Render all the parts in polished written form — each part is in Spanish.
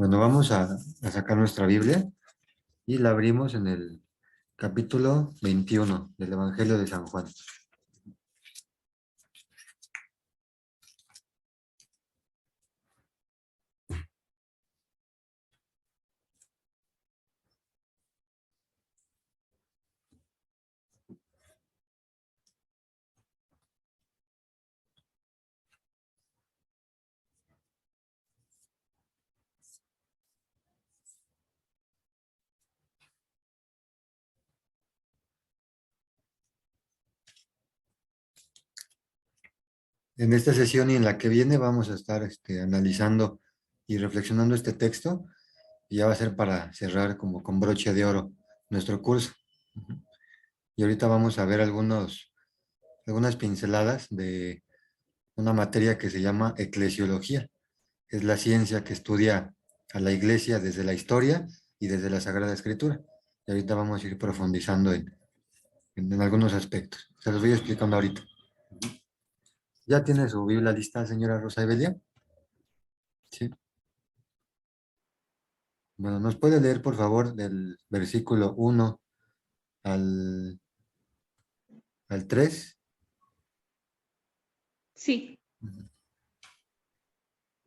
Bueno, vamos a sacar nuestra Biblia y la abrimos en el capítulo 21 del Evangelio de San Juan. En esta sesión y en la que viene vamos a estar analizando y reflexionando este texto y ya va a ser para cerrar como con broche de oro nuestro curso. Ujú. Y ahorita vamos a ver algunas pinceladas de una materia que se llama eclesiología. Es la ciencia que estudia a la iglesia desde la historia y desde la Sagrada Escritura. Y ahorita vamos a ir profundizando en algunos aspectos. Se los voy explicando ahorita. ¿Ya tiene su Biblia lista, señora Rosa Evelia? Sí. Bueno, ¿nos puede leer, por favor, del versículo 1 al, al 3? Sí, Ujú.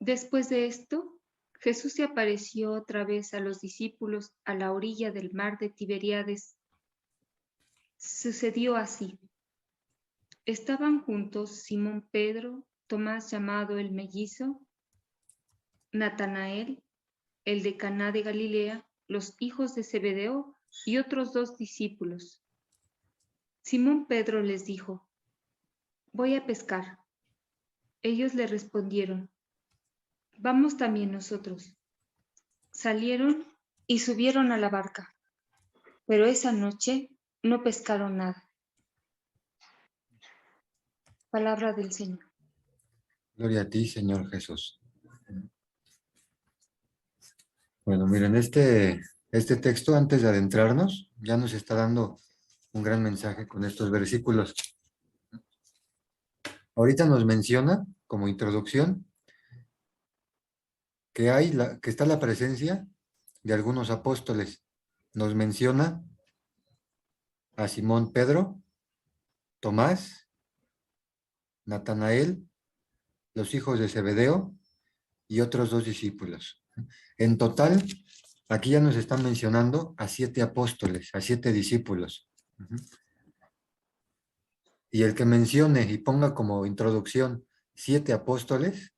después de esto, Jesús se apareció otra vez a los discípulos a la orilla del mar de Tiberíades. Sucedió así. Estaban juntos Simón Pedro, Tomás llamado el mellizo, Natanael, el de Caná de Galilea, los hijos de Zebedeo y otros 2 discípulos. Simón Pedro les dijo: Voy a pescar. Ellos le respondieron: Vamos también nosotros. Salieron y subieron a la barca, pero esa noche no pescaron nada. Palabra del Señor. Gloria a ti, Señor Jesús. Bueno, miren, este texto, antes de adentrarnos, ya nos está dando un gran mensaje con estos versículos. Ahorita nos menciona, como introducción, que está la presencia de algunos apóstoles. Nos menciona a Simón Pedro, Tomás, Natanael, los hijos de Zebedeo y otros 2 discípulos. En total, aquí ya nos están mencionando a 7 apóstoles, a 7 discípulos. Ujú. Y el que mencione y ponga como introducción 7 apóstoles,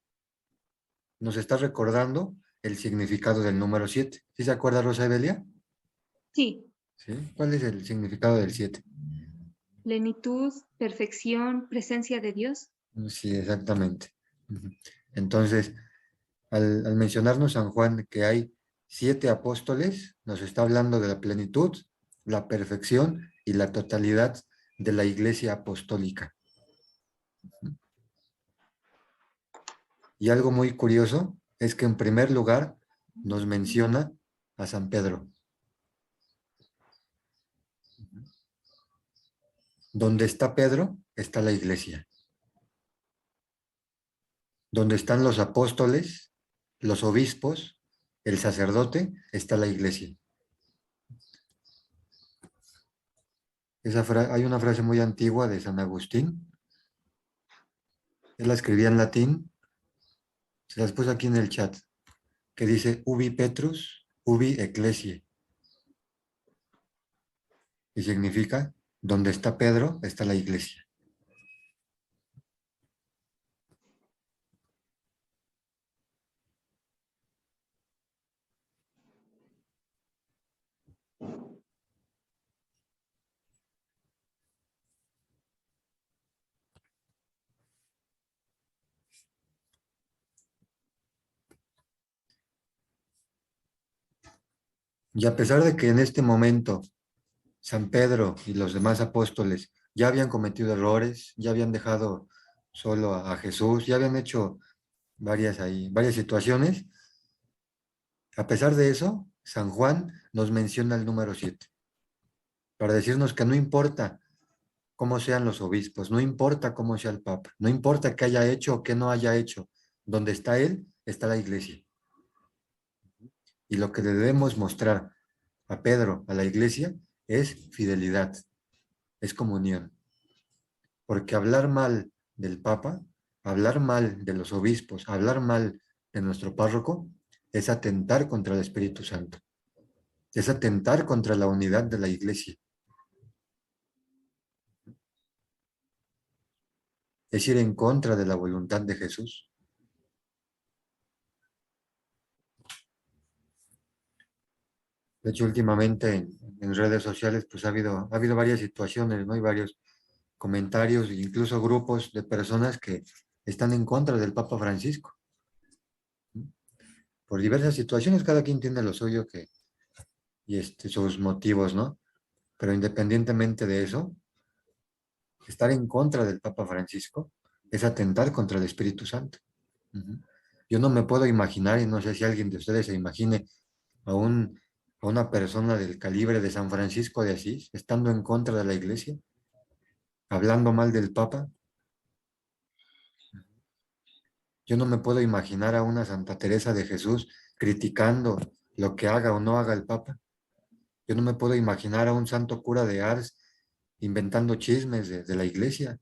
nos está recordando el significado del número 7. ¿Sí se acuerda, Rosa Evelia? Sí, ¿Sí? ¿Cuál es el significado del 7? plenitud, perfección, presencia de Dios. Sí, exactamente. Ujú. Entonces, al mencionarnos San Juan que hay 7 apóstoles, nos está hablando de la plenitud, la perfección y la totalidad de la iglesia apostólica. Y algo muy curioso es que en primer lugar nos menciona a San Pedro. Donde está Pedro, está la iglesia. Donde están los apóstoles, los obispos, el sacerdote, está la iglesia. Hay una frase muy antigua de San Agustín. Él la escribía en latín, se las puse aquí en el chat, que dice ubi Petrus, ubi ecclesiae. Y significa, donde está Pedro, está la iglesia. Y a pesar de que en este momento San Pedro y los demás apóstoles ya habían cometido errores, ya habían dejado solo a Jesús, ya habían hecho varias situaciones, a pesar de eso, San Juan nos menciona el número 7 para decirnos que no importa cómo sean los obispos, no importa cómo sea el papa, no importa qué haya hecho o qué no haya hecho, donde está él, está la iglesia. Y lo que le debemos mostrar a Pedro, a la iglesia, es fidelidad, es comunión. Porque hablar mal del Papa, hablar mal de los obispos, hablar mal de nuestro párroco, es atentar contra el Espíritu Santo, es atentar contra la unidad de la iglesia, es ir en contra de la voluntad de Jesús. De hecho, últimamente en redes sociales pues ha habido varias situaciones, ¿no? Y varios comentarios, incluso grupos de personas que están en contra del Papa Francisco. Por diversas situaciones, cada quien tiene lo suyo y sus motivos, ¿no? Pero independientemente de eso, estar en contra del Papa Francisco es atentar contra el Espíritu Santo. Ujú. Yo no me puedo imaginar, y no sé si alguien de ustedes se imagine a, a una persona del calibre de San Francisco de Asís estando en contra de la iglesia, hablando mal del Papa. Yo no me puedo imaginar a una Santa Teresa de Jesús criticando lo que haga o no haga el Papa. Yo no me puedo imaginar a un santo cura de Ars inventando chismes de la iglesia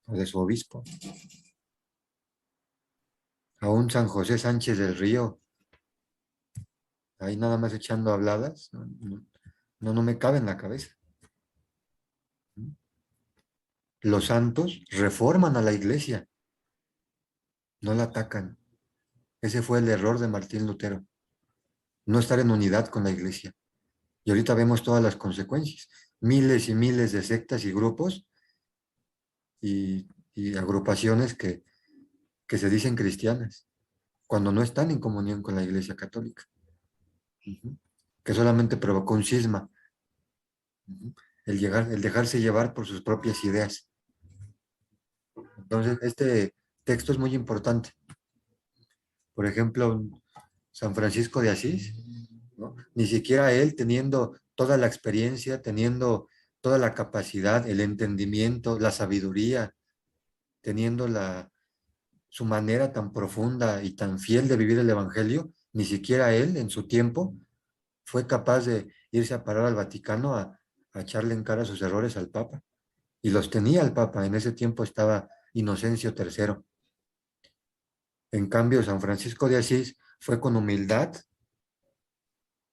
o de su obispo. A un San José Sánchez del Río, ahí nada más echando habladas. No me cabe en la cabeza. Los santos reforman a la iglesia, no la atacan. Ese fue el error de Martín Lutero, no estar en unidad con la iglesia. Y ahorita vemos todas las consecuencias. Miles y miles de sectas y grupos y agrupaciones que se dicen cristianas, cuando no están en comunión con la iglesia católica. Ujú. Que solamente provocó un cisma. Ujú. El dejarse llevar por sus propias ideas. Entonces, este texto es muy importante. Por ejemplo, San Francisco de Asís, ¿no? Ni siquiera él teniendo toda la experiencia, teniendo toda la capacidad, el entendimiento, la sabiduría, teniendo su manera tan profunda y tan fiel de vivir el Evangelio, ni siquiera él en su tiempo fue capaz de irse a parar al Vaticano a echarle en cara sus errores al Papa. Y los tenía el Papa, en ese tiempo estaba Inocencio III. En cambio, San Francisco de Asís fue con humildad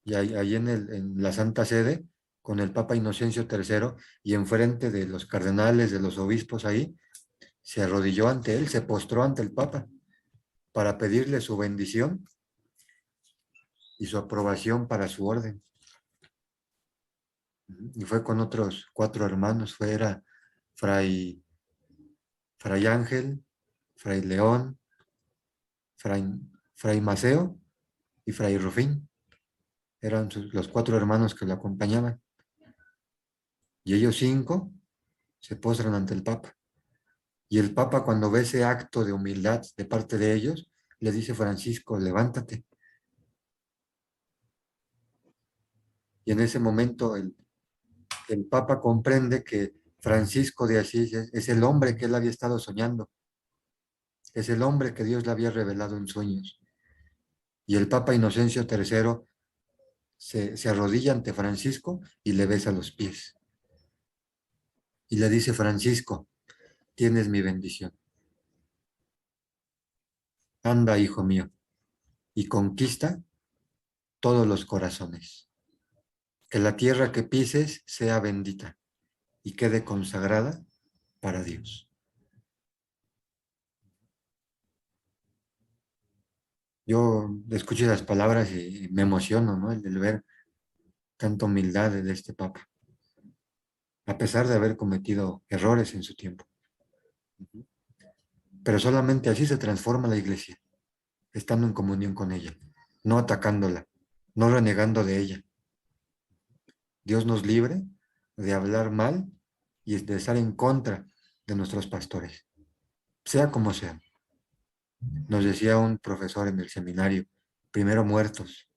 y ahí en la Santa Sede, con el Papa Inocencio III y enfrente de los cardenales, de los obispos ahí, se arrodilló ante él, se postró ante el Papa para pedirle su bendición y su aprobación para su orden. Y fue con otros 4 hermanos, era Fray, Fray Ángel, Fray León, Fray, Fray Maceo y Fray Rufín. Eran los 4 hermanos que lo acompañaban. Y ellos 5 se postran ante el Papa. Y el Papa, cuando ve ese acto de humildad de parte de ellos, le dice: Francisco, levántate. Y en ese momento el Papa comprende que Francisco de Asís es el hombre que él había estado soñando, es el hombre que Dios le había revelado en sueños. Y el Papa Inocencio III se arrodilla ante Francisco y le besa los pies. Y le dice: Francisco, tienes mi bendición. Anda, hijo mío, y conquista todos los corazones. Que la tierra que pises sea bendita y quede consagrada para Dios. Yo escucho esas palabras y me emociono, ¿no? El ver tanta humildad de este Papa, a pesar de haber cometido errores en su tiempo. Pero solamente así se transforma la iglesia, estando en comunión con ella, no atacándola, no renegando de ella. Dios nos libre de hablar mal y de estar en contra de nuestros pastores, sea como sea. Nos decía un profesor en el seminario: primero muertos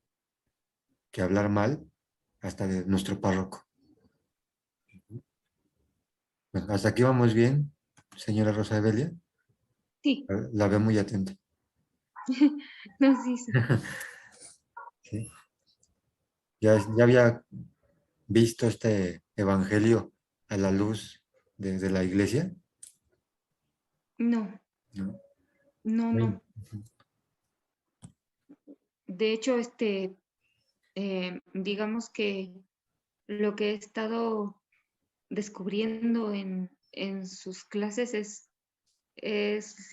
que hablar mal hasta de nuestro párroco. Bueno, hasta aquí vamos bien, señora Rosa Evelia. Sí, La veo muy atenta. no, sí, sí. ¿sí? Ya había visto este evangelio a la luz de la iglesia, No, ¿no? no, Muy- no. De hecho, digamos que lo que he estado descubriendo en sus clases es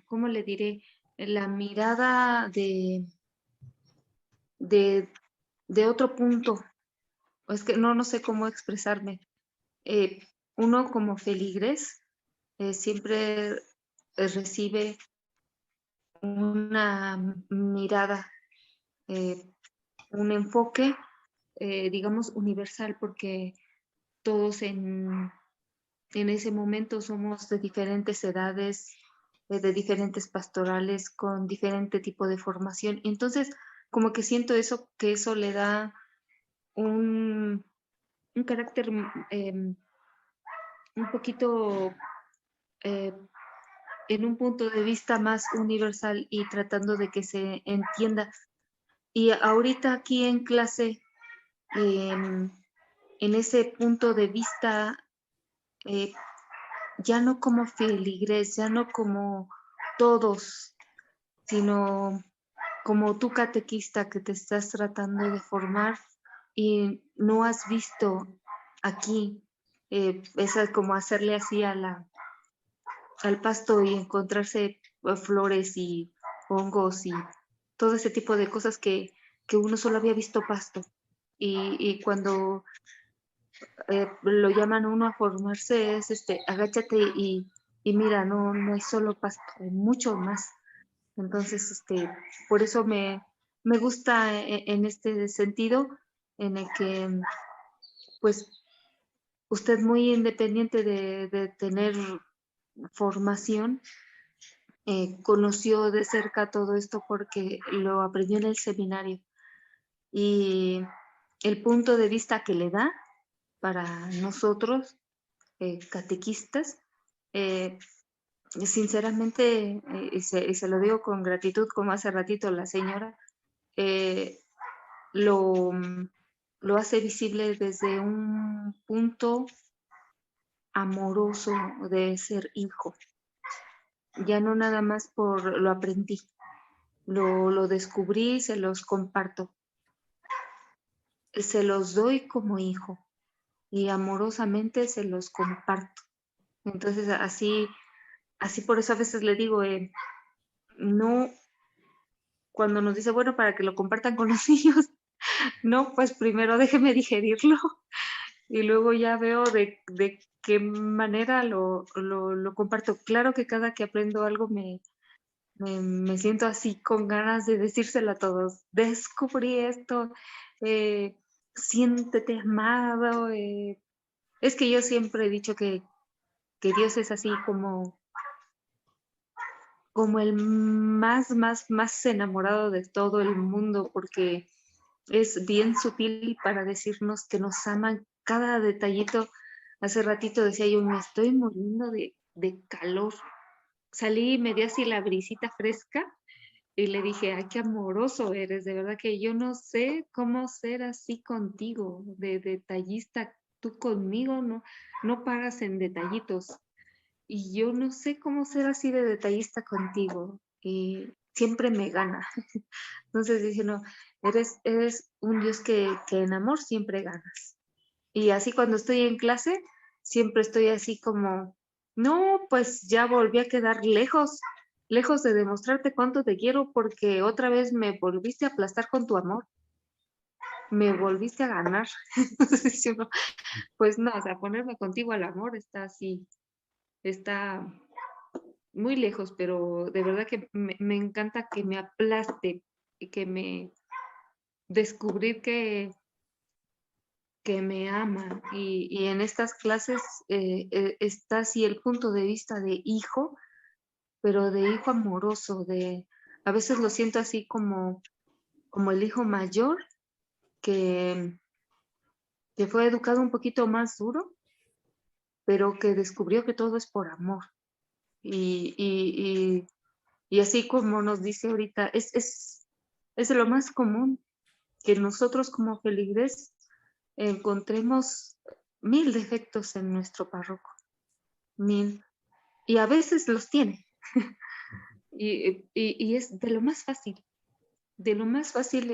¿cómo le diré? La mirada de, de otro punto. Es que no sé cómo expresarme. Eh, Uno como feligres siempre recibe una mirada, eh, un enfoque, digamos, universal, porque todos en ese momento somos de diferentes edades, de diferentes pastorales, con diferente tipo de formación. Entonces, como que siento eso, que eso le da un, un carácter un poquito eh, en un punto de vista más universal y tratando de que se entienda. Y ahorita aquí en clase, em, en ese punto de vista, eh, ya no como feligres, ya no como todos, sino como tú catequista que te estás tratando de formar y no has visto aquí, es como hacerle así al pasto y encontrarse flores y hongos y todo ese tipo de cosas que uno solo había visto pasto. Y cuando lo llaman a uno a formarse es agáchate y mira, no hay solo pasto, hay mucho más. Entonces, por eso me gusta en este sentido, en el que, pues, usted muy independiente de tener formación, conoció de cerca todo esto porque lo aprendió en el seminario. Y el punto de vista que le da para nosotros, catequistas, eh, sinceramente, y se lo digo con gratitud, como hace ratito la señora, eh, lo, lo hace visible desde un punto amoroso de ser hijo. Ya no nada más por lo aprendí, lo descubrí, se los comparto, se los doy como hijo y amorosamente se los comparto. Entonces, así por eso a veces le digo, no, cuando nos dice, bueno, para que lo compartan con los niños, no, pues primero déjeme digerirlo y luego ya veo de qué manera lo comparto. Claro que cada que aprendo algo me siento así con ganas de decírselo a todos. Descubrí esto, eh, siéntete amado. Es que yo siempre he dicho que Dios es así como el más enamorado de todo el mundo, porque es bien sutil para decirnos que nos aman cada detallito. Hace ratito decía yo, me estoy muriendo de calor. Salí y me dio así la brisita fresca y le dije, ay, qué amoroso eres, de verdad que yo no sé cómo ser así contigo, de detallista. Tú conmigo no pagas en detallitos. Y yo no sé cómo ser así de detallista contigo. Y siempre me gana. Entonces dije, no, eres un Dios que en amor siempre ganas. Y así cuando estoy en clase, siempre estoy así como, no, pues ya volví a quedar lejos, lejos de demostrarte cuánto te quiero porque otra vez me volviste a aplastar con tu amor, me volviste a ganar. Entonces, yo, pues no, o sea, ponerme contigo al amor está así, está muy lejos, pero de verdad que me encanta que me aplaste y que me descubrir que me ama. Y en estas clases está así el punto de vista de hijo, pero de hijo amoroso, a veces lo siento así como el hijo mayor que, que fue educado un poquito más duro, pero que descubrió que todo es por amor. Y Y así como nos dice ahorita, es lo más común que nosotros como feligres encontremos 1000 defectos en nuestro párroco, 1000. Y a veces los tiene. Y es de lo más fácil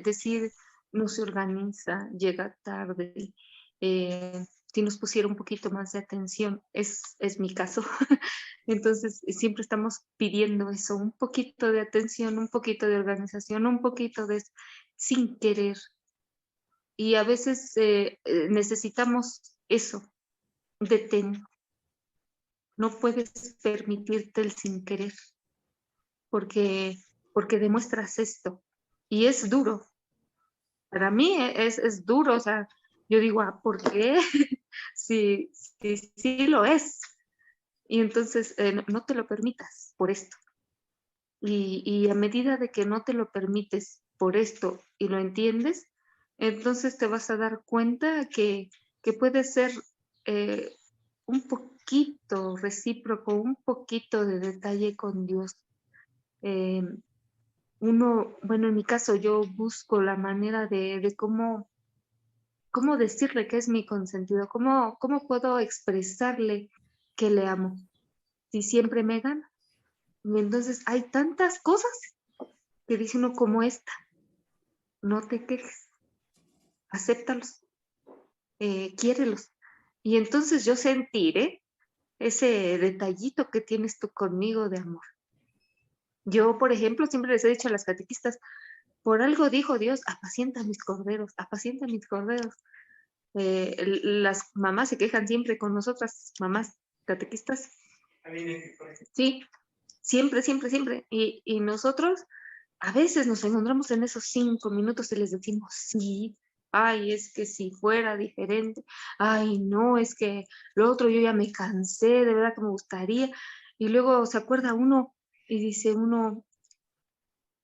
decir, no se organiza, llega tarde, si nos pusiera un poquito más de atención, es mi caso. Entonces, siempre estamos pidiendo eso, un poquito de atención, un poquito de organización, un poquito de sin querer. Y a veces necesitamos eso, detén. No puedes permitirte el sin querer, porque, porque demuestras esto. Y es duro. Para mí es duro, o sea, yo digo, ¿por qué? Sí, sí, sí lo es. Y entonces no te lo permitas por esto. Y a medida de que no te lo permites por esto y lo entiendes, entonces te vas a dar cuenta que puede ser eh, un poquito recíproco, un poquito de detalle con Dios. Eh, bueno, en mi caso yo busco la manera de cómo decirle que es mi consentido, cómo puedo expresarle que le amo, si siempre me gana. Y entonces hay tantas cosas que dice uno como esta, no te quejes, acéptalos, quiérelos. Y entonces yo sentiré ese detallito que tienes tú conmigo de amor. Yo, por ejemplo, siempre les he dicho a las catequistas, por algo dijo Dios, apacienta mis corderos. Las mamás se quejan siempre con nosotras, mamás catequistas. Sí, siempre, siempre, siempre. Y nosotros a veces nos encontramos en esos 5 minutos y les decimos, sí, ay, es que si fuera diferente, ay, no, es que lo otro yo ya me cansé, de verdad que me gustaría. Y luego se acuerda uno y dice uno,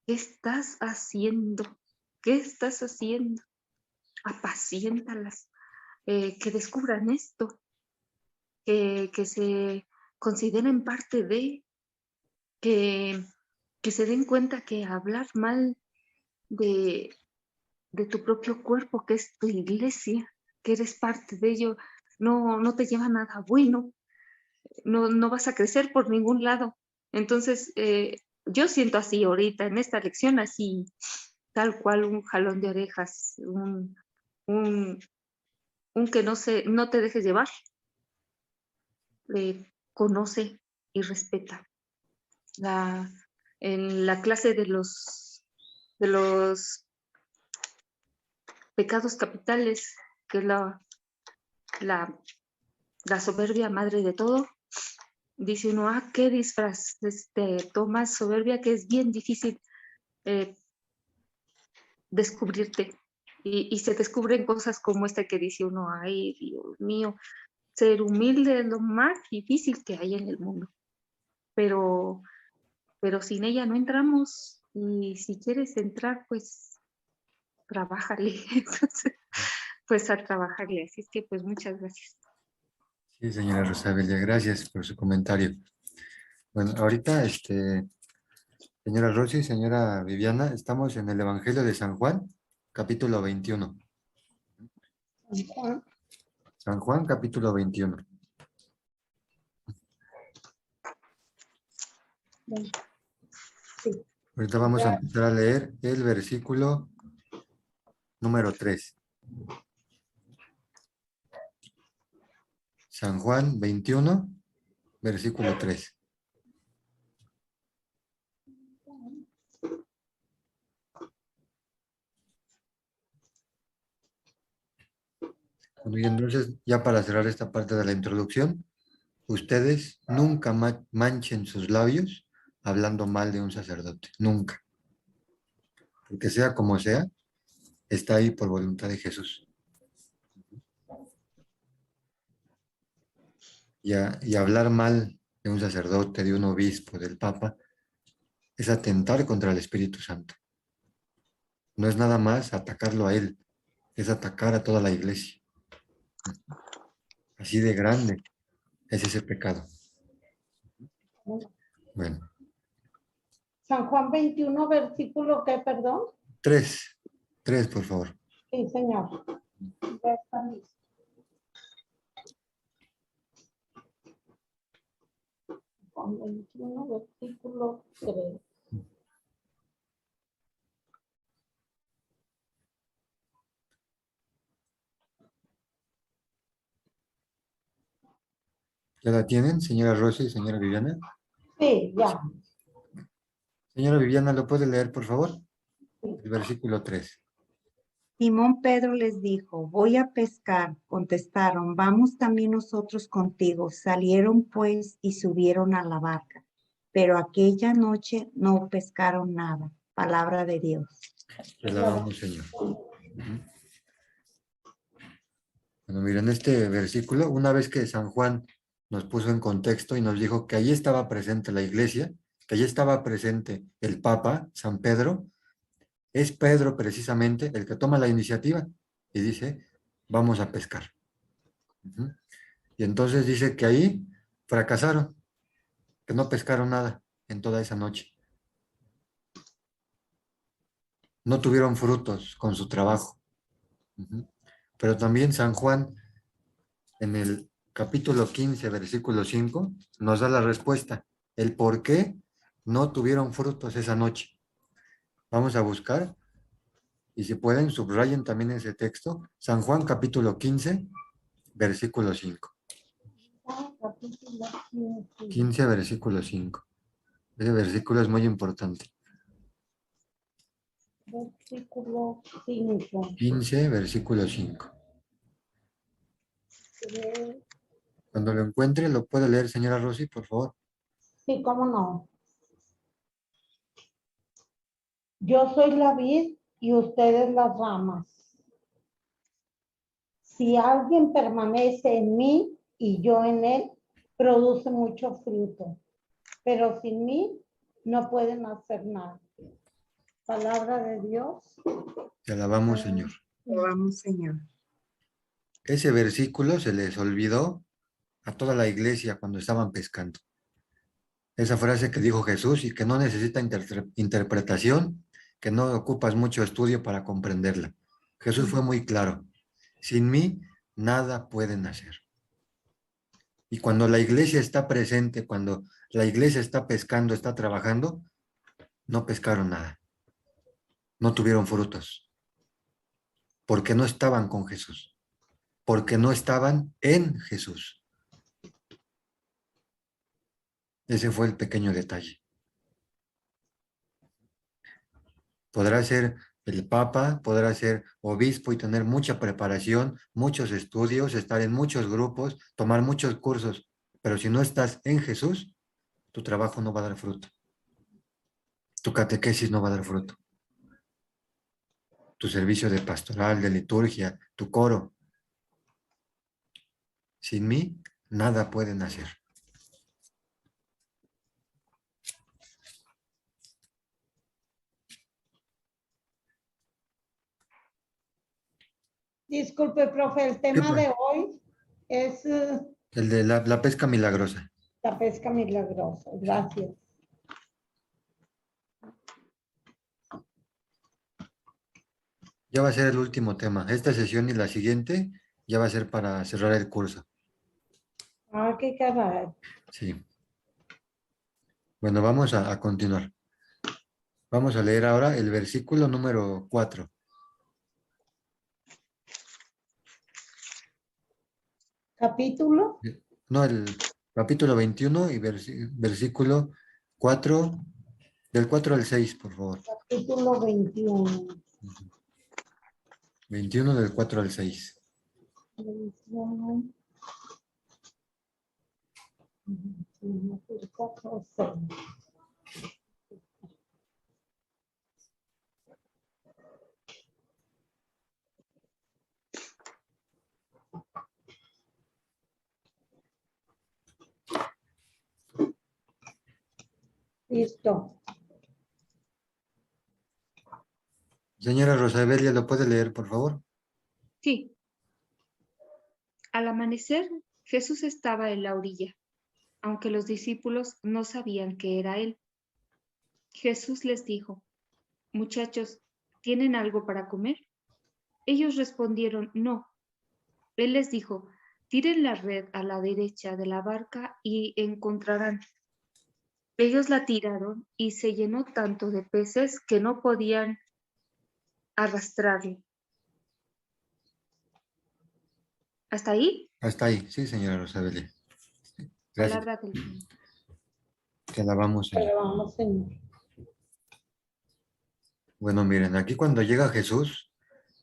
¿qué estás haciendo? ¿Qué estás haciendo? Apaciéntalas, que descubran esto, que se consideren parte de, que, que se den cuenta que hablar mal de, de tu propio cuerpo, que es tu iglesia, que eres parte de ello, no te lleva a nada bueno, no vas a crecer por ningún lado. Entonces, yo siento así ahorita, en esta lección, así, tal cual un jalón de orejas, un, un que no te dejes llevar, conoce y respeta. La, en la clase de los pecados capitales, que es la, la soberbia madre de todo, dice uno, qué disfraz, tomas soberbia que es bien difícil eh, descubrirte. Y se descubren cosas como esta que dice uno, ay, Dios mío, ser humilde es lo más difícil que hay en el mundo. Pero sin ella no entramos. Y si quieres entrar, pues trabájale. Entonces, pues a trabajarle. Así es que, pues muchas gracias. Sí, señora Rosabelia, gracias por su comentario. Bueno, ahorita, señora Rosy, señora Viviana, estamos en el Evangelio de San Juan, capítulo 21. San Juan, capítulo 21. Sí. Ahorita vamos a empezar a leer el versículo número 3. San Juan 21, versículo 3. Bueno, y entonces, ya para cerrar esta parte de la introducción, ustedes nunca manchen sus labios hablando mal de un sacerdote, nunca. Porque sea como sea, está ahí por voluntad de Jesús. Y hablar mal de un sacerdote, de un obispo, del papa, es atentar contra el Espíritu Santo. No es nada más atacarlo a él, es atacar a toda la iglesia. Así de grande es ese pecado. Bueno, San Juan 21, versículo, ¿qué, perdón? 3, por favor. Sí, señor. Ya está listo. Juan 21, versículo 3. ¿Ya la tienen, señora Rosy y señora Viviana? Sí, ya. Señora Viviana, ¿lo puede leer, por favor? El versículo 3. Simón Pedro les dijo, voy a pescar. Contestaron, vamos también nosotros contigo. Salieron pues y subieron a la barca. Pero aquella noche no pescaron nada. Palabra de Dios. Te alabamos, Señor. Bueno, miren, este versículo, una vez que San Juan nos puso en contexto y nos dijo que allí estaba presente la iglesia, que allí estaba presente el Papa, San Pedro, es Pedro precisamente el que toma la iniciativa y dice, vamos a pescar. Ujú. Y entonces dice que ahí fracasaron, que no pescaron nada en toda esa noche. No tuvieron frutos con su trabajo. Ujú. Pero también San Juan, en el capítulo 15, versículo 5, nos da la respuesta, el por qué no tuvieron frutos esa noche. Vamos a buscar, y si pueden, subrayen también ese texto, San Juan capítulo 15, versículo 5. Capítulo 15, versículo 5. Ese versículo es muy importante. versículo 5. 15, versículo 5. Cuando lo encuentre, lo puede leer, señora Rosy, por favor. Sí, cómo no. Yo soy la vid y ustedes las ramas. Si alguien permanece en mí y yo en él, produce mucho fruto. Pero sin mí no pueden hacer nada. Palabra de Dios. Te alabamos, Señor. Vamos, Señor. Ese versículo se les olvidó a toda la iglesia cuando estaban pescando. Esa frase que dijo Jesús y que no necesita interpretación, que no ocupas mucho estudio para comprenderla. Jesús fue muy claro. Sin mí, nada pueden hacer. Y cuando la iglesia está presente, cuando la iglesia está pescando, está trabajando, no pescaron nada. No tuvieron frutos. Porque no estaban con Jesús. Porque no estaban en Jesús. Ese fue el pequeño detalle. Podrá ser el papa, podrá ser obispo y tener mucha preparación, muchos estudios, estar en muchos grupos, tomar muchos cursos, pero si no estás en Jesús, tu trabajo no va a dar fruto. Tu catequesis no va a dar fruto. Tu servicio de pastoral, de liturgia, tu coro. Sin mí, nada pueden hacer. Disculpe, profe, el tema de hoy es El de la pesca milagrosa. la pesca milagrosa. Gracias. Ya va a ser el último tema. Esta sesión y la siguiente ya va a ser para cerrar el curso. Ah, qué caray. Sí. Bueno, vamos a continuar. Vamos a leer ahora el versículo número 4. Capítulo. No, el capítulo 21 y versículo 4, del 4 al 6, por favor. Capítulo 21. 21 del 4 al 6. 21, 4, 6. Listo. Señora Rosabelia, ¿lo puede leer, por favor? Sí. Al amanecer, Jesús estaba en la orilla, aunque los discípulos no sabían que era él. Jesús les dijo, muchachos, ¿tienen algo para comer? Ellos respondieron, no. Él les dijo, tiren la red a la derecha de la barca y encontrarán. Ellos la tiraron y se llenó tanto de peces que no podían arrastrarlo. ¿Hasta ahí? Hasta ahí, sí, señora Rosabel. Gracias. Palabra del Señor. Te alabamos, Señor. Pero vamos, Señor. Bueno, miren, aquí cuando llega Jesús,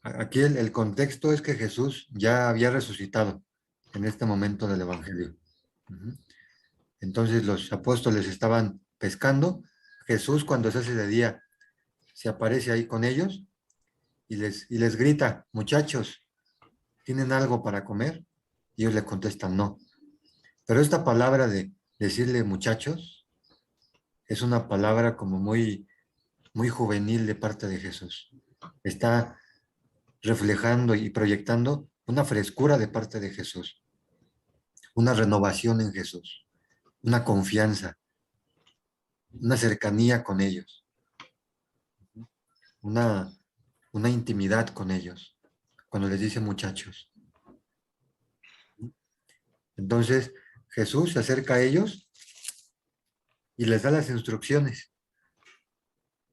aquí el contexto es que Jesús ya había resucitado en este momento del Evangelio. Ujú. Entonces los apóstoles estaban pescando. Jesús, cuando se hace de día, se aparece ahí con ellos y les grita, muchachos, ¿tienen algo para comer? Y ellos le contestan, no. Pero esta palabra de decirle muchachos es una palabra como muy juvenil de parte de Jesús. Está reflejando y proyectando una frescura de parte de Jesús, una renovación en Jesús, una confianza, una cercanía con ellos, una, una intimidad con ellos, cuando les dice muchachos. Entonces, Jesús se acerca a ellos y les da las instrucciones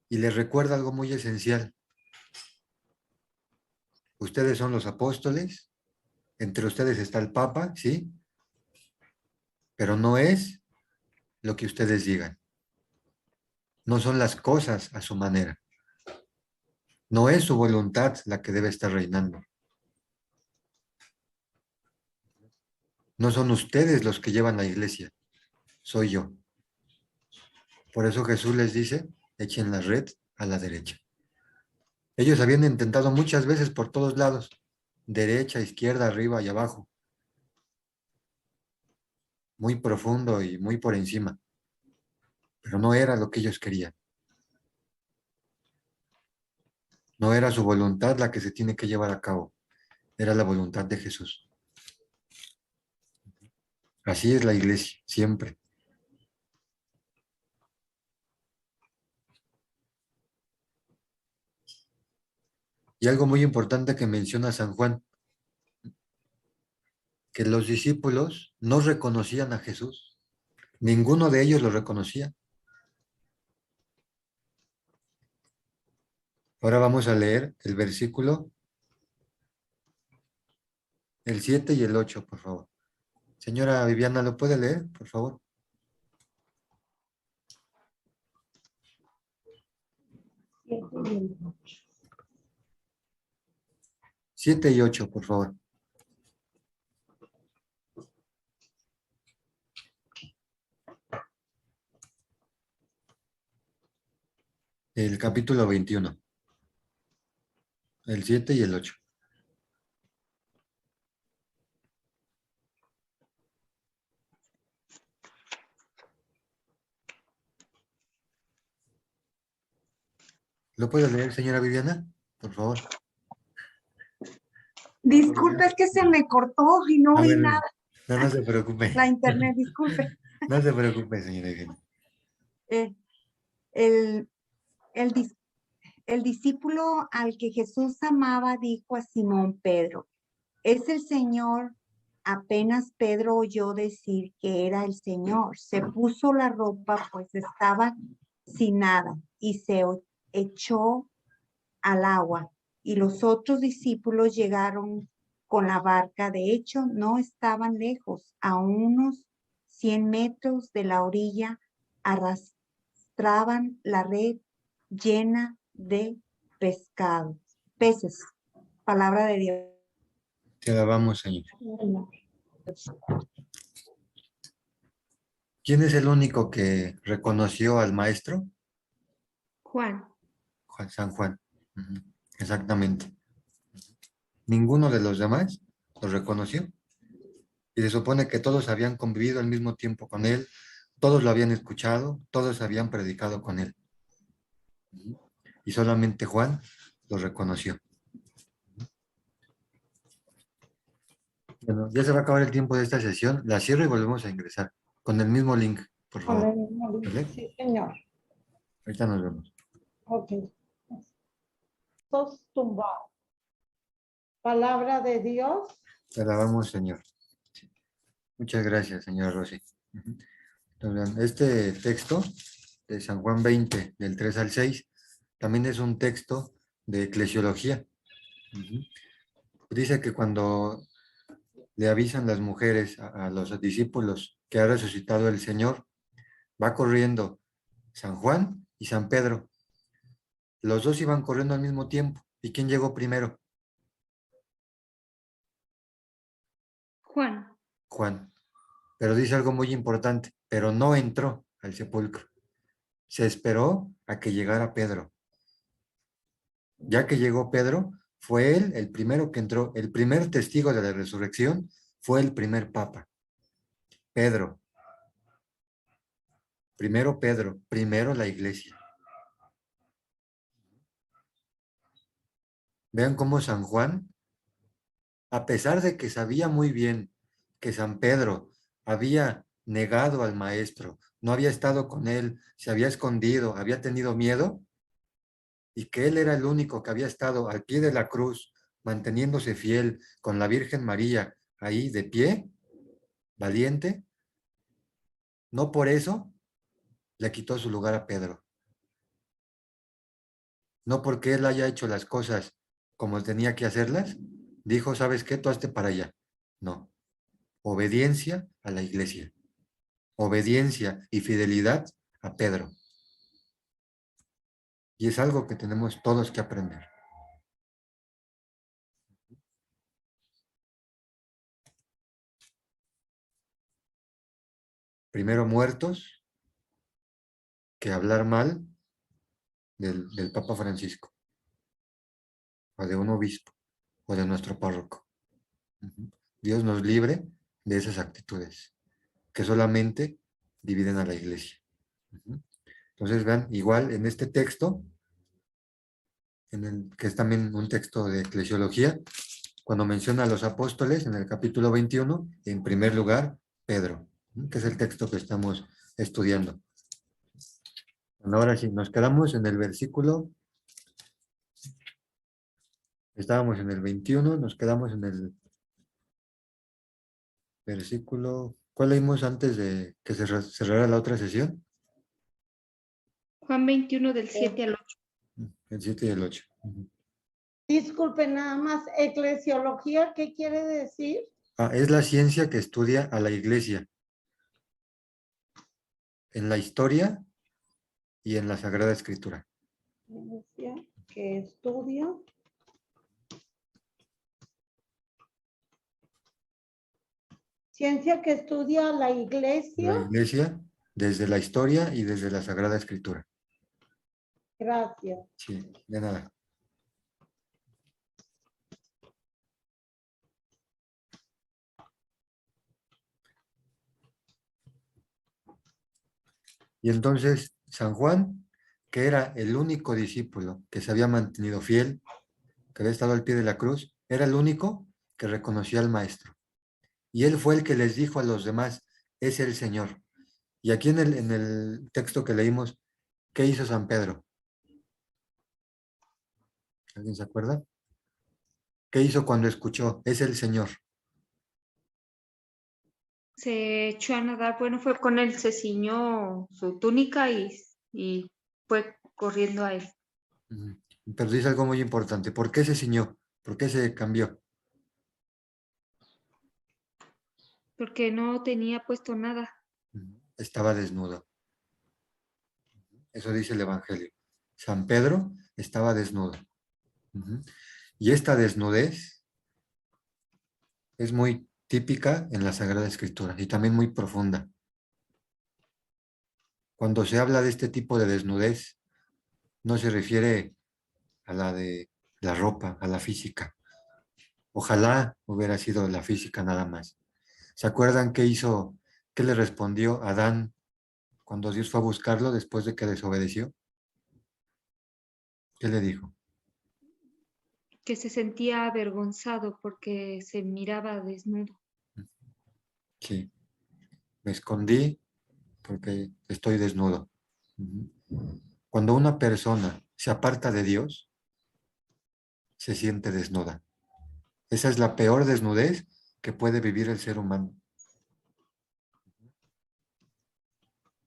y les recuerda algo muy esencial. Ustedes son los apóstoles, entre ustedes está el Papa, ¿sí? Pero no es lo que ustedes digan. No son las cosas a su manera. No es su voluntad la que debe estar reinando. No son ustedes los que llevan la iglesia, soy yo. Por eso Jesús les dice, echen la red a la derecha. Ellos habían intentado muchas veces por todos lados, derecha, izquierda, arriba y abajo, muy profundo y muy por encima, pero no era lo que ellos querían. No era su voluntad la que se tiene que llevar a cabo, era la voluntad de Jesús. Así es la iglesia, siempre. Y algo muy importante que menciona San Juan, que los discípulos no reconocían a Jesús. Ninguno de ellos lo reconocía. Ahora vamos a leer el versículo, el 7 y el 8, por favor. Señora Viviana, ¿lo puede leer, por favor? Siete y el ocho. 7 y 8, por favor. El capítulo 21. El 7 y el 8. ¿Lo puede leer, señora Viviana? Por favor. Disculpe, es que se me cortó y no A oí ver, nada. no se preocupe. La internet, disculpe. No se preocupe, señora Viviana. Eh, el, el discípulo al que Jesús amaba dijo a Simón Pedro, es el Señor. Apenas Pedro oyó decir que era el Señor, se puso la ropa, pues estaba sin nada, y se echó al agua. Y los otros discípulos llegaron con la barca. De hecho, no estaban lejos, a unos 100 metros de la orilla, arrastraban la red llena de peces. Palabra de Dios. Te alabamos, Señor. Señor. ¿Quién es el único que reconoció al maestro? Juan. San Juan. Ujú, exactamente. Ninguno de los demás lo reconoció. Y se supone que todos habían convivido al mismo tiempo con él, todos lo habían escuchado, todos habían predicado con él. Ujú. Y solamente Juan lo reconoció. Bueno, ya se va a acabar el tiempo de esta sesión. La cierro y volvemos a ingresar con el mismo link, por Con favor. el mismo libro. ¿Vale? Sí, Señor. Ahorita nos vemos. Ok. Sos tumbado. Palabra de Dios. Te alabamos, Señor. Sí. Muchas gracias, señora Rosy. Ujú. Entonces, vean, este texto de San Juan 20, del 3 al 6, también es un texto de eclesiología. Ujú. Dice que cuando le avisan las mujeres a los discípulos que ha resucitado el Señor, va corriendo San Juan y San Pedro. Los dos iban corriendo al mismo tiempo. ¿Y quién llegó primero? Juan, Juan. Pero dice algo muy importante, pero no entró al sepulcro. Se esperó a que llegara Pedro. Ya que llegó Pedro, fue él el primero que entró, el primer testigo de la resurrección, fue el primer papa. Pedro. Primero Pedro, primero la iglesia. Vean cómo San Juan, a pesar de que sabía muy bien que San Pedro había negado al maestro, no había estado con él, se había escondido, había tenido miedo, y que él era el único que había estado al pie de la cruz, manteniéndose fiel con la Virgen María ahí de pie, valiente, no por eso le quitó su lugar a Pedro. No porque él haya hecho las cosas como tenía que hacerlas, dijo, ¿sabes qué? Tú hazte para allá. No. Obediencia a la iglesia. Obediencia y fidelidad a Pedro. Y es algo que tenemos todos que aprender. Primero muertos que hablar mal del Papa Francisco, o de un obispo, o de nuestro párroco. Dios nos libre de esas actitudes que solamente dividen a la iglesia. Entonces, vean, igual en este texto, que es también un texto de eclesiología, cuando menciona a los apóstoles en el capítulo 21, en primer lugar, Pedro, que es el texto que estamos estudiando. Bueno, ahora sí, nos quedamos en el versículo, estábamos en el 21, nos quedamos en el versículo, ¿cuál leímos antes de que se cerrara la otra sesión? Juan 21 del 7 al 8. El 7 y el 8. Disculpe, nada más. Eclesiología, ¿qué quiere decir? Es la ciencia que estudia a la iglesia en la historia y en la Sagrada Escritura. Ciencia que estudia. Ciencia que estudia la iglesia. La iglesia desde la historia y desde la Sagrada Escritura. Gracias. Sí, de nada. Y entonces San Juan, que era el único discípulo que se había mantenido fiel, que había estado al pie de la cruz, era el único que reconocía al Maestro. Y él fue el que les dijo a los demás, es el Señor. Y aquí en el texto que leímos, ¿qué hizo San Pedro? ¿Alguien se acuerda? ¿Qué hizo cuando escuchó? Es el Señor. Se echó a nadar, bueno, fue con él, se ciñó su túnica y fue corriendo a él, Ujú. Pero dice algo muy importante. ¿Por qué se ciñó? ¿Por qué se cambió? porque no tenía puesto nada. Estaba desnudo. Eso dice el Evangelio. San Pedro estaba desnudo. Y esta desnudez es muy típica en la Sagrada Escritura y también muy profunda. Cuando se habla de este tipo de desnudez, no se refiere a la de la ropa, a la física. Ojalá hubiera sido la física nada más. ¿Se acuerdan qué le respondió Adán cuando Dios fue a buscarlo después de que desobedeció? ¿Qué le dijo? Que se sentía avergonzado porque se miraba desnudo. Sí, me escondí porque estoy desnudo. Cuando una persona se aparta de Dios, se siente desnuda. Esa es la peor desnudez que puede vivir el ser humano.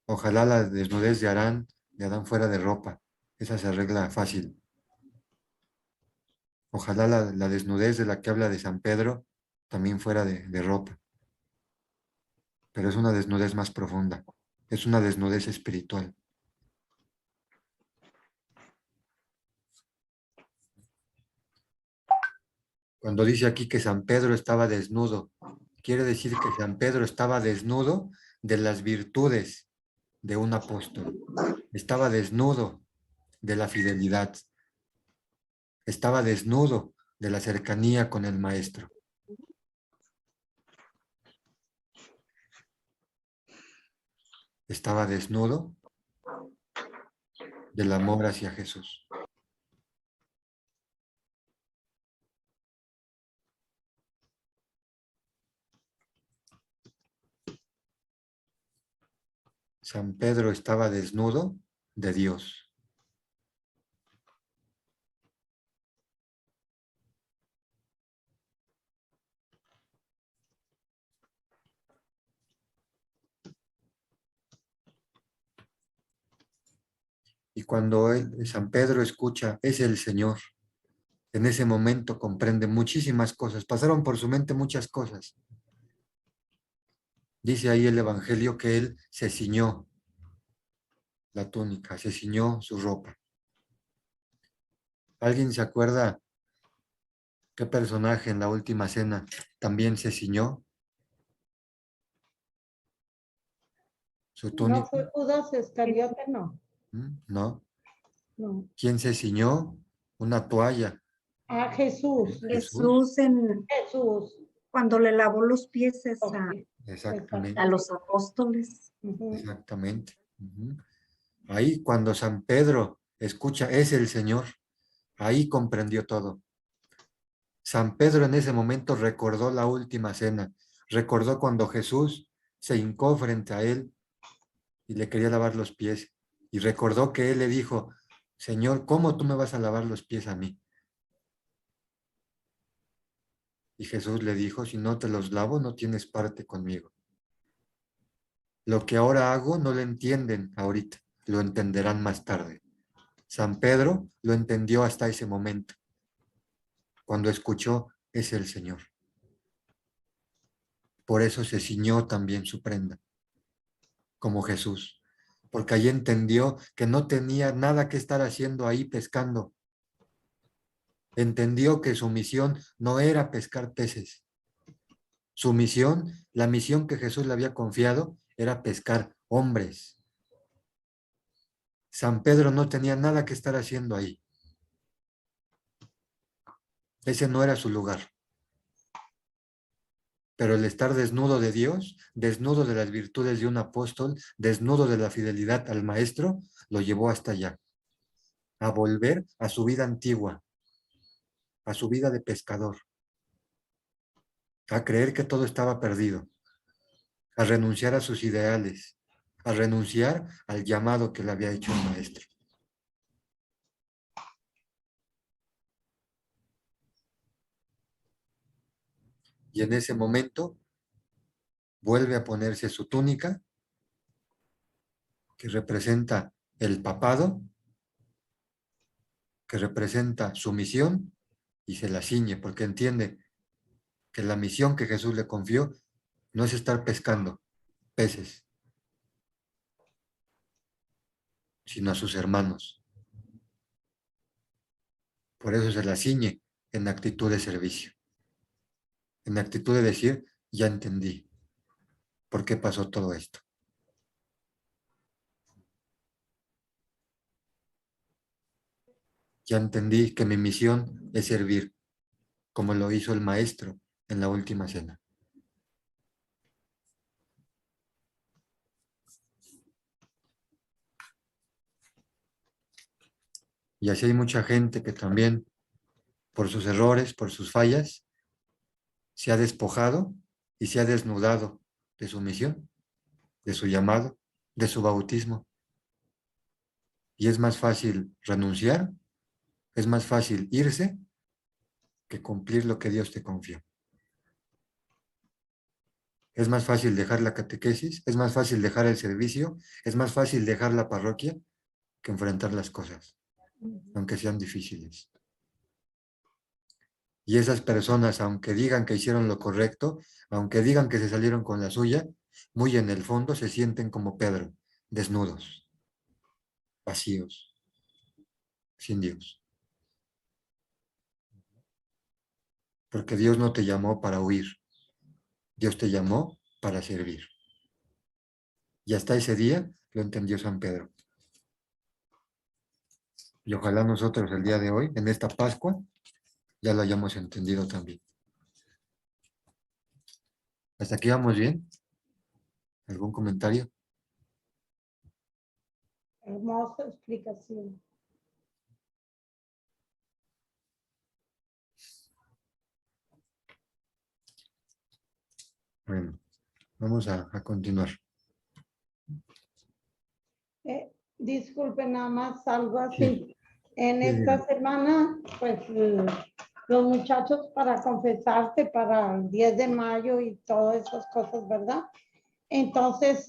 Ojalá la desnudez de Adán fuera de ropa. Esa se arregla fácil. Ojalá la desnudez de la que habla de San Pedro también fuera de ropa. Pero es una desnudez más profunda. Es una desnudez espiritual. Cuando dice aquí que San Pedro estaba desnudo, quiere decir que San Pedro estaba desnudo de las virtudes de un apóstol. Estaba desnudo de la fidelidad. Estaba desnudo de la cercanía con el Maestro. Estaba desnudo del amor hacia Jesús. San Pedro estaba desnudo de Dios. Y cuando San Pedro escucha, es el Señor, en ese momento comprende muchísimas cosas. Pasaron por su mente muchas cosas. Dice ahí el Evangelio que él se ciñó la túnica, se ciñó su ropa. ¿Alguien se acuerda qué personaje en la última cena también se ciñó su No túnica? fue Judas Iscariote, no. No. No. ¿Quién se ciñó una toalla? Ah, Jesús. Jesús. Jesús. Cuando le lavó los pies Ok. Exactamente. a los apóstoles. Ujú. Exactamente. Ahí cuando San Pedro escucha, es el Señor, ahí comprendió todo. San Pedro en ese momento recordó la última cena, recordó cuando Jesús se hincó frente a él y le quería lavar los pies, y recordó que él le dijo, Señor, ¿cómo tú me vas a lavar los pies a mí? Y Jesús le dijo, si no te los lavo, no tienes parte conmigo. Lo que ahora hago no lo entienden ahorita, lo entenderán más tarde. San Pedro lo entendió hasta ese momento. Cuando escuchó, es el Señor. Por eso se ciñó también su prenda, como Jesús, porque ahí entendió que no tenía nada que estar haciendo ahí pescando. Entendió que su misión no era pescar peces. Su misión, la misión que Jesús le había confiado, era pescar hombres. San Pedro no tenía nada que estar haciendo ahí. Ese no era su lugar. Pero el estar desnudo de Dios, desnudo de las virtudes de un apóstol, desnudo de la fidelidad al Maestro, lo llevó hasta allá, a volver a su vida antigua, a su vida de pescador, a creer que todo estaba perdido, a renunciar a sus ideales, a renunciar al llamado que le había hecho el Maestro. Y en ese momento vuelve a ponerse su túnica, que representa el papado, que representa su misión, y se la ciñe, porque entiende que la misión que Jesús le confió no es estar pescando peces, sino a sus hermanos. Por eso se la ciñe en actitud de servicio, en actitud de decir, ya entendí por qué pasó todo esto. Ya entendí que mi misión es servir, como lo hizo el Maestro en la última cena. Y así hay mucha gente que también, por sus errores, por sus fallas, se ha despojado y se ha desnudado de su misión, de su llamado, de su bautismo. Y es más fácil renunciar, es más fácil irse que cumplir lo que Dios te confió. Es más fácil dejar la catequesis, es más fácil dejar el servicio, es más fácil dejar la parroquia que enfrentar las cosas, aunque sean difíciles. Y esas personas, aunque digan que hicieron lo correcto, aunque digan que se salieron con la suya, muy en el fondo se sienten como Pedro, desnudos, vacíos, sin Dios. Porque Dios no te llamó para huir, Dios te llamó para servir. Y hasta ese día lo entendió San Pedro. Y ojalá nosotros el día de hoy, en esta Pascua, ya lo hayamos entendido también. ¿Hasta aquí vamos bien? ¿Algún comentario? Hermosa explicación. Bueno, vamos a continuar. Disculpe, nada más algo así. Sí. En Sí, esta sí. semana, pues los muchachos para confesarse para el 10 de mayo y todas esas cosas, ¿verdad? Entonces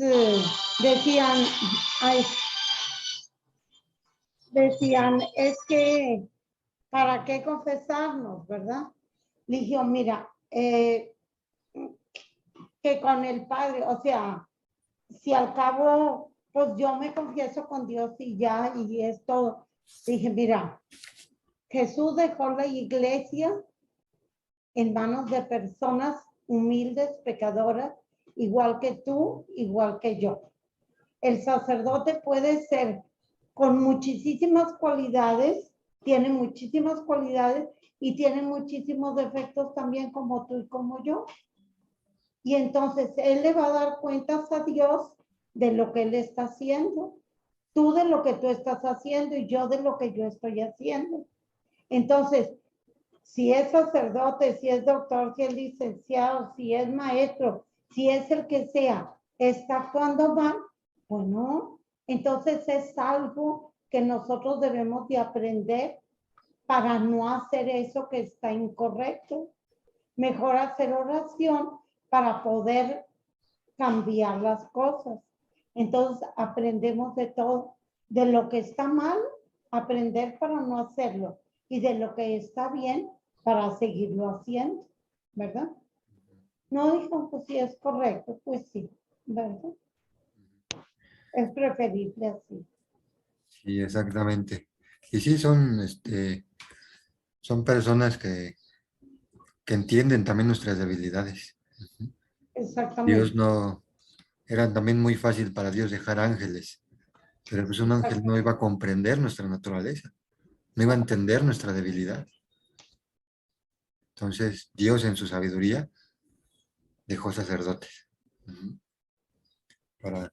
decían, ay, es que, ¿para qué confesarnos, verdad? Le dije, mira, que con el Padre, o sea, si al cabo, pues yo me confieso con Dios y ya, y es todo. Dije, mira, Jesús dejó la iglesia en manos de personas humildes, pecadoras, igual que tú, igual que yo. El sacerdote puede ser con muchísimas cualidades, tiene muchísimas cualidades y tiene muchísimos defectos también como tú y como yo. Y entonces él le va a dar cuentas a Dios de lo que él está haciendo, tú de lo que tú estás haciendo y yo de lo que yo estoy haciendo. Entonces, si es sacerdote, si es doctor, si es licenciado, si es maestro, si es el que sea, está actuando mal, bueno, entonces es algo que nosotros debemos de aprender para no hacer eso que está incorrecto. Mejor hacer oración para poder cambiar las cosas. Entonces aprendemos de todo, de lo que está mal, aprender para no hacerlo y de lo que está bien para seguirlo haciendo, ¿verdad? No dijo, pues sí es correcto, pues sí, ¿verdad? Es preferible así. Sí, exactamente. Y sí, son personas que entienden también nuestras debilidades. Dios Exactamente. no, era también muy fácil para Dios dejar ángeles, pero pues un ángel no iba a comprender nuestra naturaleza, no iba a entender nuestra debilidad. Entonces, Dios en su sabiduría dejó sacerdotes para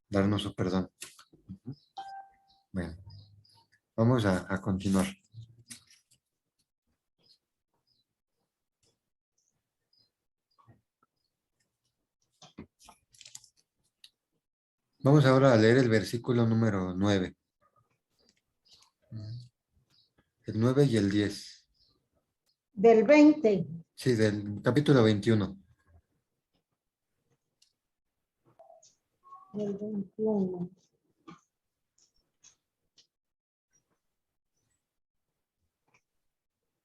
darnos su perdón. Bueno, vamos a continuar. Vamos ahora a leer el versículo número 9. El 9 y el 10. Del 20. Sí, del capítulo 21. Del 21.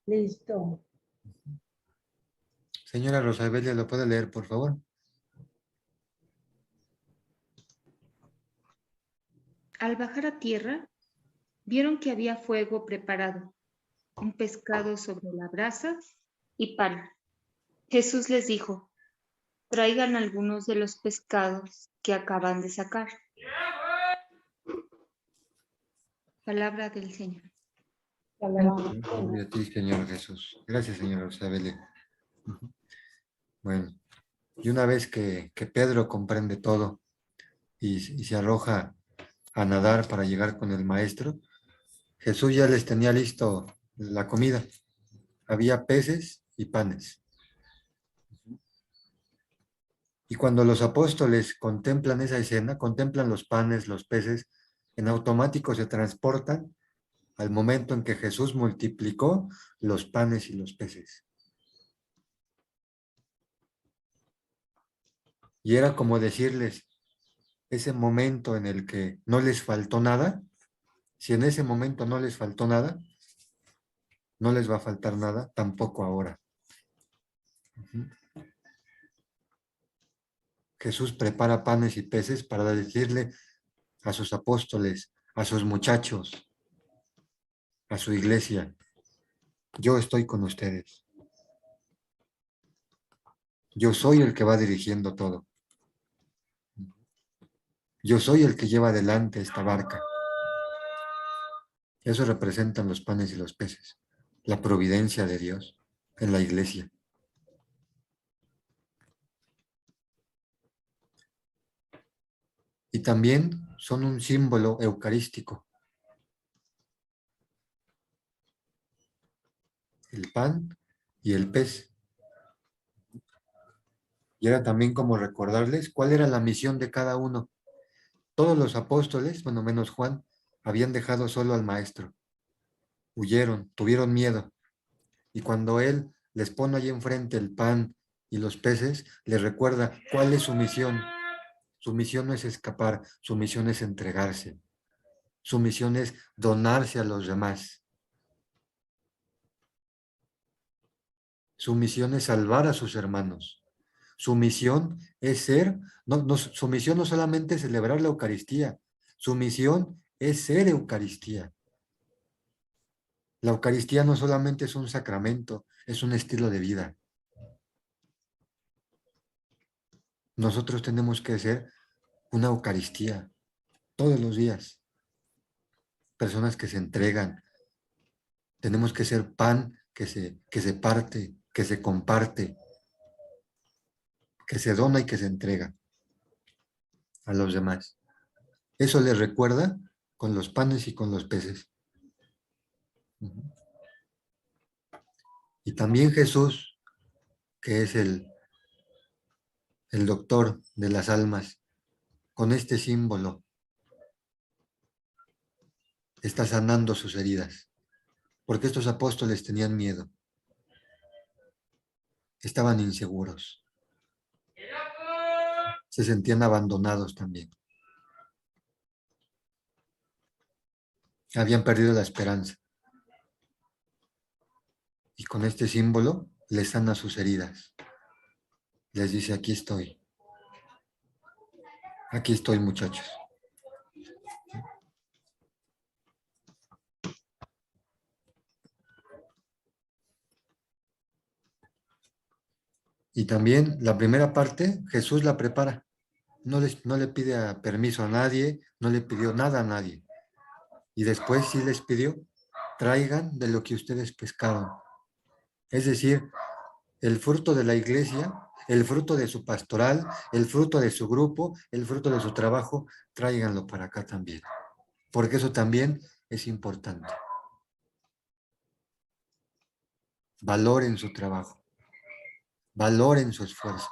Listo. Señora Rosabelia, ¿lo puede leer, por favor? Al bajar a tierra, vieron que había fuego preparado, un pescado sobre la brasa y pan. Jesús les dijo, traigan algunos de los pescados que acaban de sacar. Palabra del Señor. Gloria a ti, Señor Jesús. Gracias, señora Rosabelia. Bueno, y una vez que Pedro comprende todo y se arroja a nadar para llegar con el maestro, Jesús ya les tenía listo la comida. Había peces y panes. Y cuando los apóstoles contemplan esa escena, contemplan los panes, los peces, en automático se transportan al momento en que Jesús multiplicó los panes y los peces. Y era como decirles, ese momento en el que no les faltó nada, si en ese momento no les faltó nada, no les va a faltar nada tampoco ahora. Jesús prepara panes y peces para decirle a sus apóstoles, a sus muchachos, a su iglesia, yo estoy con ustedes. Yo soy el que va dirigiendo todo. Yo soy el que lleva adelante esta barca. Eso representan los panes y los peces, la providencia de Dios en la iglesia. Y también son un símbolo eucarístico. El pan y el pez. Y era también como recordarles cuál era la misión de cada uno. Todos los apóstoles, bueno, menos Juan, habían dejado solo al maestro. Huyeron, tuvieron miedo. Y cuando él les pone allí enfrente el pan y los peces, les recuerda cuál es su misión. Su misión no es escapar, su misión es entregarse. Su misión es donarse a los demás. Su misión es salvar a sus hermanos. Su misión es ser, su misión no solamente es celebrar la Eucaristía, su misión es ser Eucaristía. La Eucaristía no solamente es un sacramento, es un estilo de vida. Nosotros tenemos que ser una Eucaristía todos los días. Personas que se entregan. Tenemos que ser pan que se parte, que se comparte, que se dona y que se entrega a los demás. Eso les recuerda con los panes y con los peces. Y también Jesús, que es el doctor de las almas, con este símbolo está sanando sus heridas, porque estos apóstoles tenían miedo, estaban inseguros, se sentían abandonados también, habían perdido la esperanza. Y con este símbolo les sana sus heridas. Les dice, aquí estoy muchachos. Y también la primera parte, Jesús la prepara. No le pide permiso a nadie, no le pidió nada a nadie. Y después sí les pidió, traigan de lo que ustedes pescaron. Es decir, el fruto de la iglesia, el fruto de su pastoral, el fruto de su grupo, el fruto de su trabajo, tráiganlo para acá también. Porque eso también es importante. Valoren su trabajo. Valoren su esfuerzo.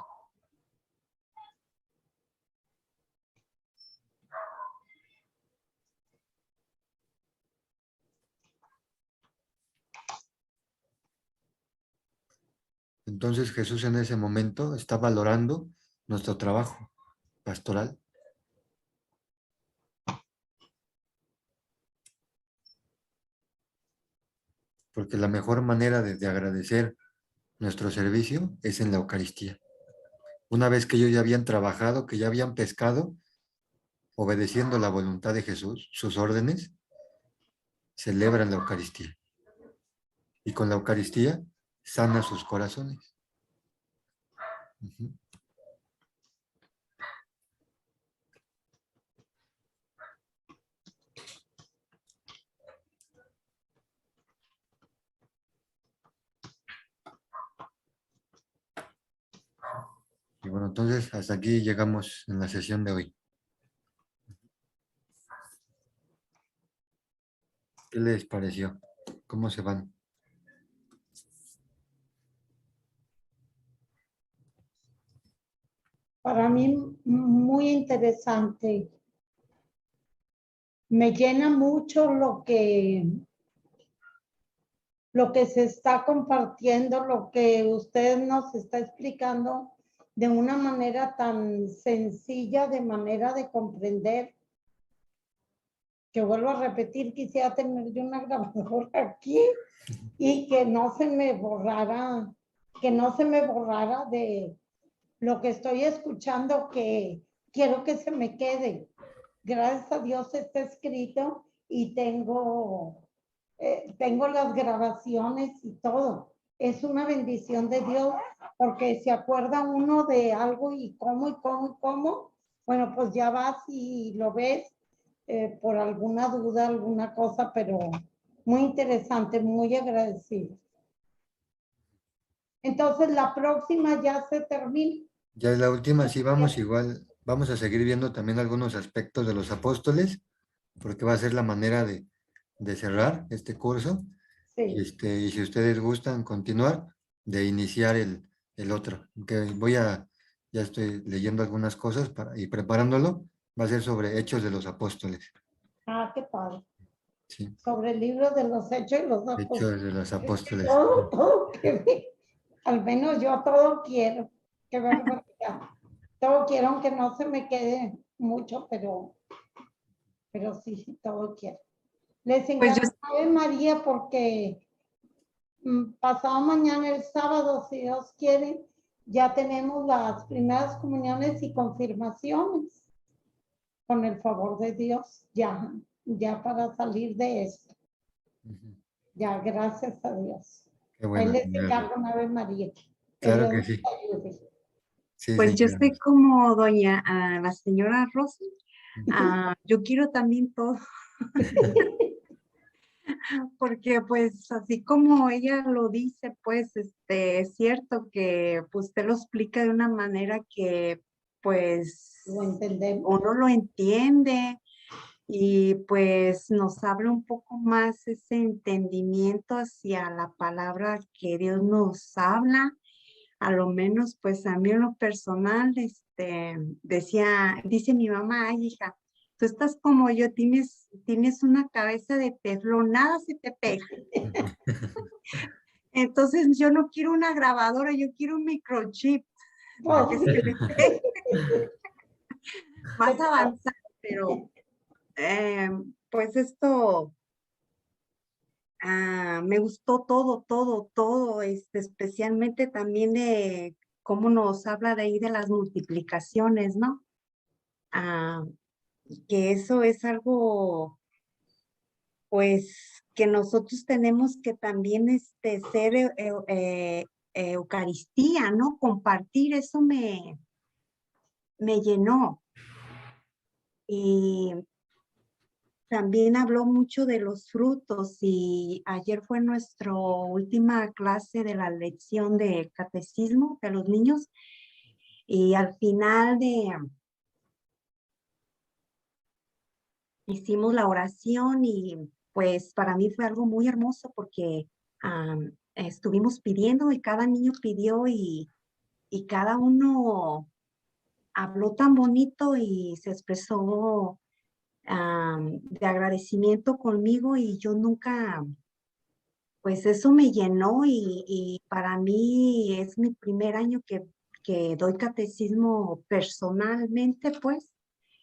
Entonces Jesús en ese momento está valorando nuestro trabajo pastoral. Porque la mejor manera de agradecer nuestro servicio es en la Eucaristía. Una vez que ellos ya habían trabajado, que ya habían pescado, obedeciendo la voluntad de Jesús, sus órdenes, celebran la Eucaristía. Y con la Eucaristía sana sus corazones. Y bueno, entonces hasta aquí llegamos en la sesión de hoy. ¿Qué les pareció? ¿Cómo se van? Para mí muy interesante. Me llena mucho lo que se está compartiendo, lo que usted nos está explicando de una manera tan sencilla, de manera de comprender, que vuelvo a repetir, quisiera tener yo una grabadora aquí y que no se me borrara de lo que estoy escuchando, que quiero que se me quede. Gracias a Dios está escrito y tengo las grabaciones y todo. Es una bendición de Dios, porque se acuerda uno de algo y cómo. Bueno, pues ya vas y lo ves por alguna duda, alguna cosa, pero muy interesante, muy agradecido. Entonces, la próxima ya se termina. Ya es la última, sí, vamos igual, vamos a seguir viendo también algunos aspectos de los apóstoles, porque va a ser la manera de cerrar este curso. Sí. Y si ustedes gustan continuar, de iniciar el otro. Que ya estoy leyendo algunas cosas y preparándolo, va a ser sobre Hechos de los Apóstoles. Ah, qué padre. Sí, Sobre el libro de los Hechos y los Apóstoles. Hechos de los Apóstoles. Todo, al menos yo todo quiero. Qué barbaridad. Todo quiero, aunque no se me quede mucho, pero sí, todo quiero. Les Pues yo, encargo Ave María porque pasado mañana, el sábado, si Dios quiere, ya tenemos las primeras comuniones y confirmaciones. Con el favor de Dios, ya para salir de esto. Ujú. Ya, gracias a Dios. Qué Ahí bueno, les señora. encargo una Ave María. Que Claro Dios que nos sí. ayude. Sí, pues yo señora. estoy como la señora Rosy. Ujú. Yo quiero también todo, porque pues así como ella lo dice, pues es cierto que pues, usted lo explica de una manera que pues Lo entendemos. uno lo entiende y pues nos habla un poco más ese entendimiento hacia la palabra que Dios nos habla. A lo menos pues a mí en lo personal, dice mi mamá: "Ay, hija, tú estás como yo, tienes una cabeza de teflón, nada se te pega". Entonces yo no quiero una grabadora, yo quiero un microchip para que se me pegue más avanzado, pero pues esto me gustó todo, especialmente también de cómo nos habla de ahí de las multiplicaciones, ¿no? Ah, que eso es algo, pues, que nosotros tenemos que también ser Eucaristía, ¿no? Compartir, eso me llenó. Y también habló mucho de los frutos y ayer fue nuestra última clase de la lección de catecismo de los niños y al final hicimos la oración y pues para mí fue algo muy hermoso porque estuvimos pidiendo y cada niño pidió y cada uno habló tan bonito y se expresó de agradecimiento conmigo y yo nunca, pues eso me llenó y para mí es mi primer año que doy catecismo personalmente, pues.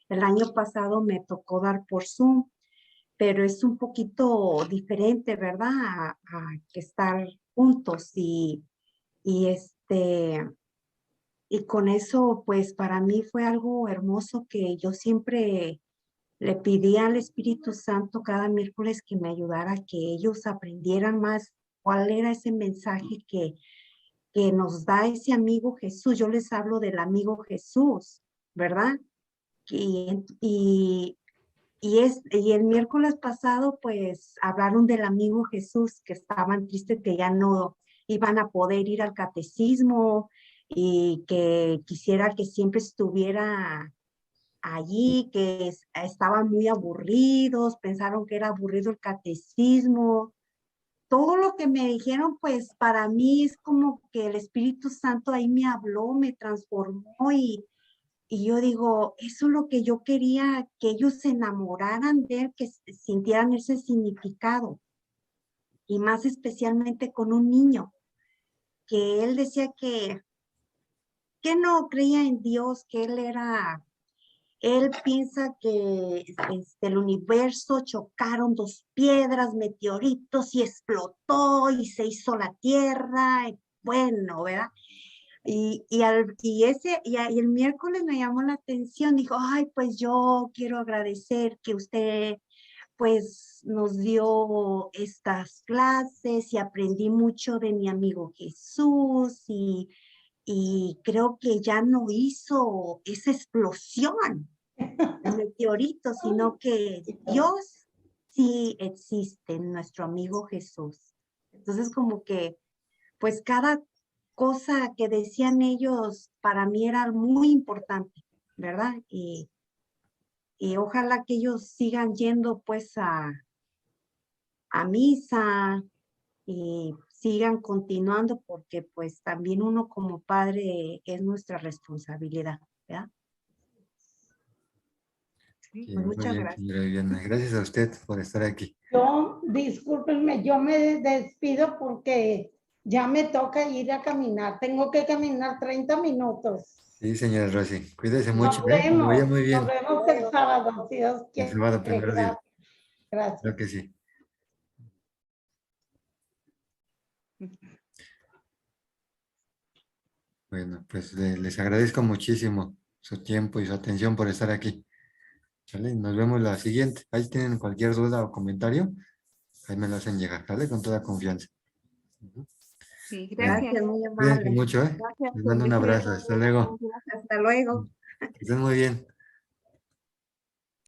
El año pasado me tocó dar por Zoom, pero es un poquito diferente, ¿verdad? A que estar juntos y y con eso, pues para mí fue algo hermoso que yo siempre le pedí al Espíritu Santo cada miércoles que me ayudara a que ellos aprendieran más cuál era ese mensaje que nos da ese amigo Jesús. Yo les hablo del amigo Jesús, ¿verdad? Y, y el miércoles pasado, pues, hablaron del amigo Jesús, que estaban tristes, que ya no iban a poder ir al catecismo y que quisiera que siempre estuviera allí, que estaban muy aburridos, pensaron que era aburrido el catecismo. Todo lo que me dijeron, pues, para mí es como que el Espíritu Santo ahí me habló, me transformó Y yo digo, eso es lo que yo quería, que ellos se enamoraran de él, que sintieran ese significado. Y más especialmente con un niño, que él decía que no creía en Dios, que él piensa que el universo chocaron dos piedras, meteoritos y explotó y se hizo la tierra. Y bueno, ¿verdad? Y el miércoles me llamó la atención, dijo, ay, pues yo quiero agradecer que usted pues nos dio estas clases y aprendí mucho de mi amigo Jesús y creo que ya no hizo esa explosión de meteoritos, sino que Dios sí existe, nuestro amigo Jesús. Entonces como que pues cada cosa que decían ellos para mí era muy importante, ¿verdad? Y ojalá que ellos sigan yendo pues a misa y sigan continuando porque pues también uno como padre es nuestra responsabilidad, ¿verdad? Sí, Pues muy muchas bien, gracias. señora Viviana. Gracias a usted por estar aquí. Yo, discúlpenme, yo me despido porque ya me toca ir a caminar. Tengo que caminar 30 minutos. Sí, señora Rosy. Cuídese mucho, Nos ¿eh? Que le vaya muy nos bien. vemos el sábado, si Dios El quiere. sábado, primero Dios. Gracias, gracias. Creo que sí. Bueno, pues les agradezco muchísimo su tiempo y su atención por estar aquí. ¿Sale? Nos vemos la siguiente. Ahí tienen cualquier duda o comentario, ahí me lo hacen llegar, ¿sale? Con toda confianza. Ujú. Sí, Bueno, Gracias, gracias. muy cuídense amable. mucho, ¿eh? Gracias Les por mando un decirme. abrazo. Hasta luego. Hasta luego. Que estén muy bien.